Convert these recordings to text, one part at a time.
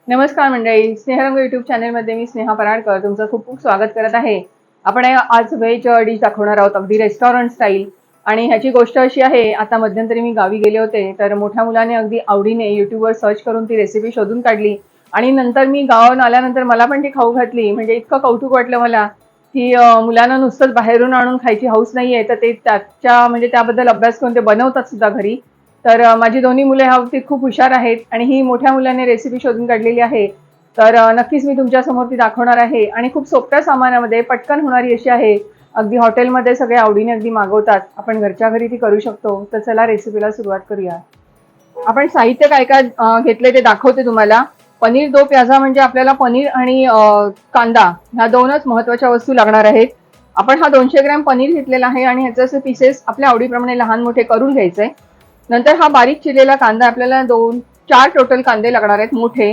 नमस्कार मंडळी, स्नेहरंग यूट्यूब चॅनलमध्ये मी स्नेहा पराडकर तुमचं खूप खूप स्वागत करत आहे. आपण आज व्हेज डिश दाखवणार आहोत, अगदी रेस्टॉरंट स्टाईल. आणि ह्याची गोष्ट अशी आहे, आता मध्यंतरी मी गावी गेले होते, तर मोठ्या मुलाने अगदी आवडीने यूट्यूबवर सर्च करून ती रेसिपी शोधून काढली. आणि नंतर मी गावावरून आल्यानंतर मला पण ती खाऊ घातली. म्हणजे इतकं कौतुक वाटलं मला की मुलांना नुसतंच बाहेरून आणून खायची हौस नाहीये, तर ते त्याबद्दल अभ्यास करून ते बनवतात सुद्धा घरी. तर माझी दोन्ही मुले ह्या बाबतीत खूप हुशार आहेत आणि ही मोठ्या मुलाने रेसिपी शोधून काढलेली आहे. तर नक्कीच मी तुमच्या समोर ती दाखवणार आहे आणि खूप सोप्या सामानामध्ये पटकन होणारी अशी आहे. अगदी हॉटेलमध्ये सगळे आवडीने अगदी मागवतात, आपण घरच्या घरी ती करू शकतो. तर चला रेसिपीला सुरुवात करूया. आपण साहित्य काय काय घेतले ते दाखवते तुम्हाला. पनीर दो प्याजा म्हणजे आपल्याला पनीर आणि कांदा ह्या दोनच महत्वाच्या वस्तू लागणार आहेत. आपण हा 200 ग्रॅम पनीर घेतलेला आहे आणि ह्याचे असे पीसेस आपल्या आवडीप्रमाणे लहान मोठे करून घ्यायचे. नंतर हा बारीक चिरलेला कांदा, आपल्याला 4 टोटल कांदे लागणार आहेत मोठे.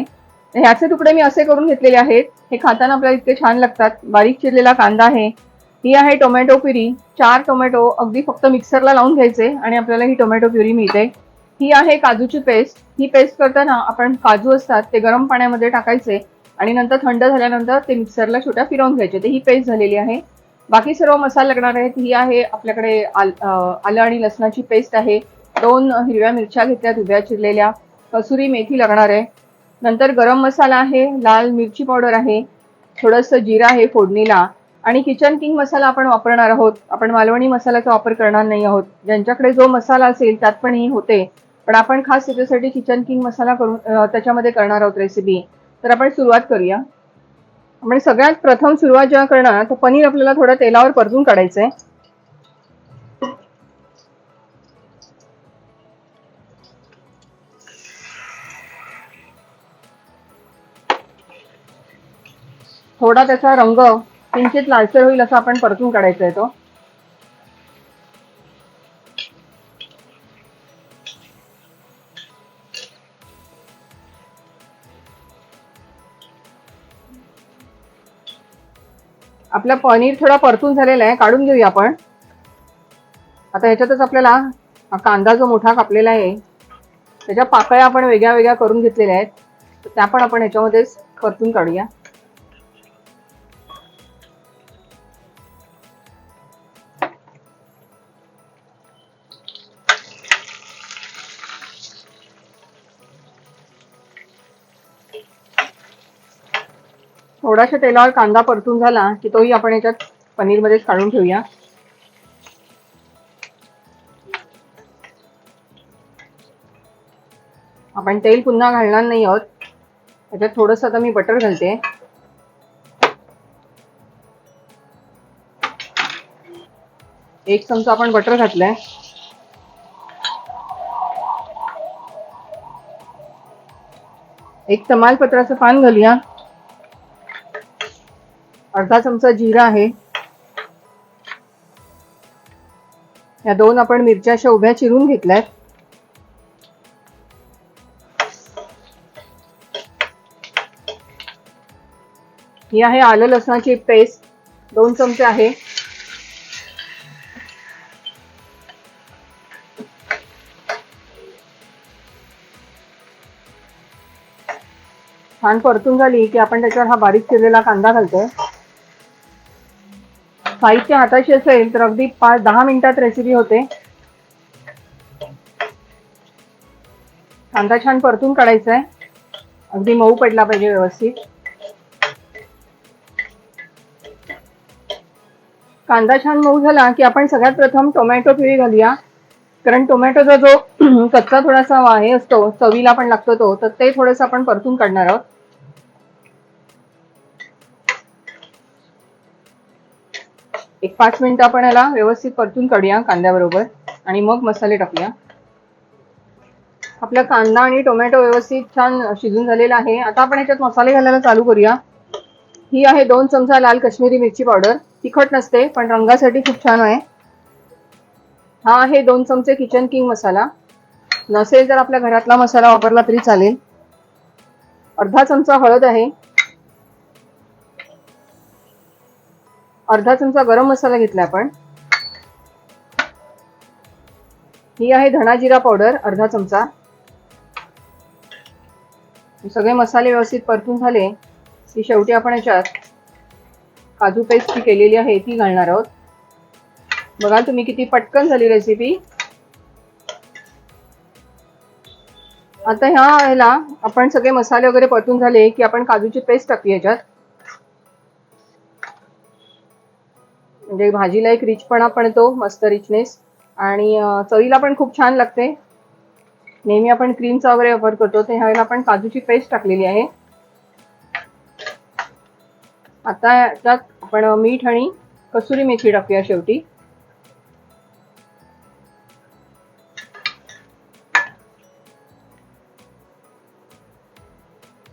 ह्याचे तुकडे मी असे करून घेतलेले आहेत, हे खाताना आपल्याला इतके छान लागतात. बारीक चिरलेला कांदा आहे. ही आहे टोमॅटो प्युरी, 4 टोमॅटो अगदी फक्त मिक्सरला लावून घ्यायचे आणि आपल्याला ही टोमॅटो प्युरी मिळते. ही आहे काजूची पेस्ट. ही पेस्ट करताना आपण काजू असतात ते गरम पाण्यामध्ये टाकायचे आणि नंतर थंड झाल्यानंतर ते मिक्सरला छोट्या फिरवून घ्यायचे. ते ही पेस्ट झालेली आहे. बाकी सर्व मसाले लागणार आहेत. ही आहे आपल्याकडे आलं आणि लसणाची पेस्ट आहे. 2 हिरव्या मिरच्या घेतल्यात उभ्या चिरलेल्या. कसुरी मेथी लागणार आहे. नंतर गरम मसाला आहे, लाल मिरची पावडर आहे, थोडंसं जिरा आहे फोडणीला आणि किचन किंग मसाला आपण वापरणार आहोत. आपण मालवणी मसाल्याचा वापर करणार नाही आहोत. ज्यांच्याकडे जो मसाला असेल त्यात पण ही होते, पण आपण खास त्याच्यासाठी किचन किंग मसाला करून त्याच्यामध्ये करणार आहोत रेसिपी. तर आपण सुरुवात करूया. आपण सगळ्यात प्रथम सुरुवात जेव्हा करणार, तर पनीर आपल्याला थोडं तेलावर परतून काढायचंय. थोडा त्याचा रंग किंचित लालसर होईल असं आपण परतून काढायचा आहे तो. आपला पनीर थोडा परतून झालेला आहे, काढून घेऊया आपण. आता ह्याच्यातच आपल्याला हा कांदा जो मोठा कापलेला आहे त्याच्या पाकळ्या आपण वेगळ्या वेगळ्या करून घेतलेल्या आहेत, तर त्या पण आपण ह्याच्यामध्येच परतून काढूया. थोड्याशा तेलावर कांदा परतून झाला की तोही आपण याच्यात पनीरमध्येच काढून ठेवूया. आपण तेल पुन्हा घालणार नाही आहोत. त्याच्यात थोडंसं आता मी बटर घालते. एक चमचा आपण बटर घातलंय. एक तमालपत्राचं पान घालूया. अर्धा चमचा जिरा आहे. या 2 आपण मिरच्या अशा उभ्या चिरून घेतल्यात. ही आहे आलं लसणाची पेस्ट, 2 चमचे आहे. छान परतून झाली की आपण त्याच्यावर हा बारीक चिरलेला कांदा घालतोय. साहित्य हाताशी असेल तर अगदी 5-10 मिनिटात रेसिपी होते. कांदा छान परतून काढायचा आहे, अगदी मऊ पडला पाहिजे व्यवस्थित. कांदा छान मऊ झाला की आपण सगळ्यात प्रथम टोमॅटो प्युरी घालूया. कारण टोमॅटोचा जो कच्चा थोडासा हे असतो, चवीला पण लागतो तो, तर ते थोडंसं आपण परतून काढणार आहोत. एक 5 मिनिटं आपण याला व्यवस्थित परतून काढूया कांद्याबरोबर आणि मग मसाले टाकूया. आपला कांदा आणि टोमॅटो व्यवस्थित छान शिजून झालेला आहे. आता आपण याच्यात मसाले घालायला चालू करूया. ही आहे 2 चमचा लाल काश्मीरी मिरची पावडर. तिखट नसते पण रंगासाठी खूप छान आहे. हा आहे 2 चमचे किचन किंग मसाला. नसेल तर आपल्या घरातला मसाला वापरला तरी चालेल. अर्धा चमचा हळद आहे. अर्धा चमचा गरम मसाला घेतला आपण. ही आहे धना जिरा पावडर, अर्धा चमचा. सगळे मसाले व्यवस्थित परतून झाले की शेवटी आपण याच्यात काजू पेस्ट जी केलेली आहे ती घालणार आहोत. बघा तुम्ही किती पटकन झाली रेसिपी. आता ह्याला आपण सगळे मसाले वगैरे परतून झाले की आपण काजूची पेस्ट टाकूया याच्यात. म्हणजे भाजीला एक रिचपणा पण येतो, मस्त रिचनेस, आणि चवीला पण खूप छान लागते. नेहमी आपण क्रीमचा वगैरे वापर करतो, तर ह्यावेळेला आपण काजूची पेस्ट टाकलेली आहे. आता याच्यात आपण मीठ आणि कसुरी मेथी टाकूया शेवटी.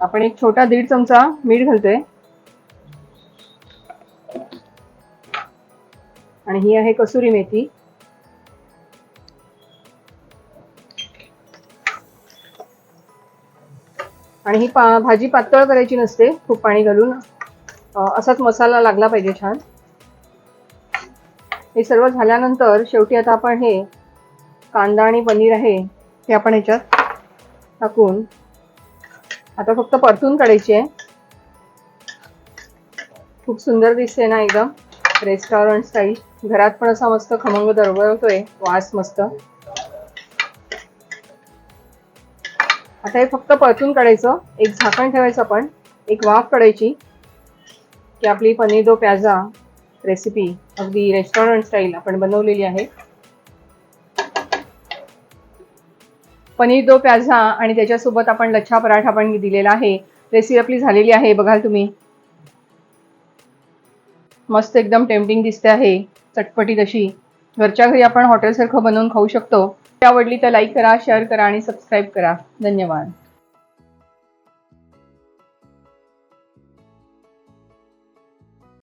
आपण एक छोटा 1.5 चमचा मीठ घालतोय. आणि ही आहे कसुरी मेथी. आणि ही भाजी पातळ करायची नसते खूप पाणी घालून, असाच मसाला लागला पाहिजे छान. हे सर्व झाल्यानंतर शेवटी आता आपण हे कांदा आणि पनीर आहे ते आपण ह्याच्यात टाकून आता फक्त परतून काढायची आहे. खूप सुंदर दिसते ना एकदम रेस्टॉरंट स्टाईल. घरात पण असा मस्त खमंग दरवळतोय वास मस्त. आता हे फक्त परतून काढायचं. एक झाकण ठेवायचं, आपण एक वाफ काढायची की आपली पनीर दो प्याजा रेसिपी अगदी रेस्टॉरंट स्टाईल आपण बनवलेली आहे. पनीर दो प्याजा आणि त्याच्यासोबत आपण लच्छा पराठा पण दिलेला आहे. रेसिपी आपली झालेली आहे, बघाल तुम्ही. मस्त एकदम टेम्पटिंग दिसते आहे, चटपटीत अशी. घरच्या घरी आपण हॉटेलसारखं बनवून खाऊ शकतो. आवडली तर लाईक करा, शेअर करा आणि सबस्क्राईब करा. धन्यवाद.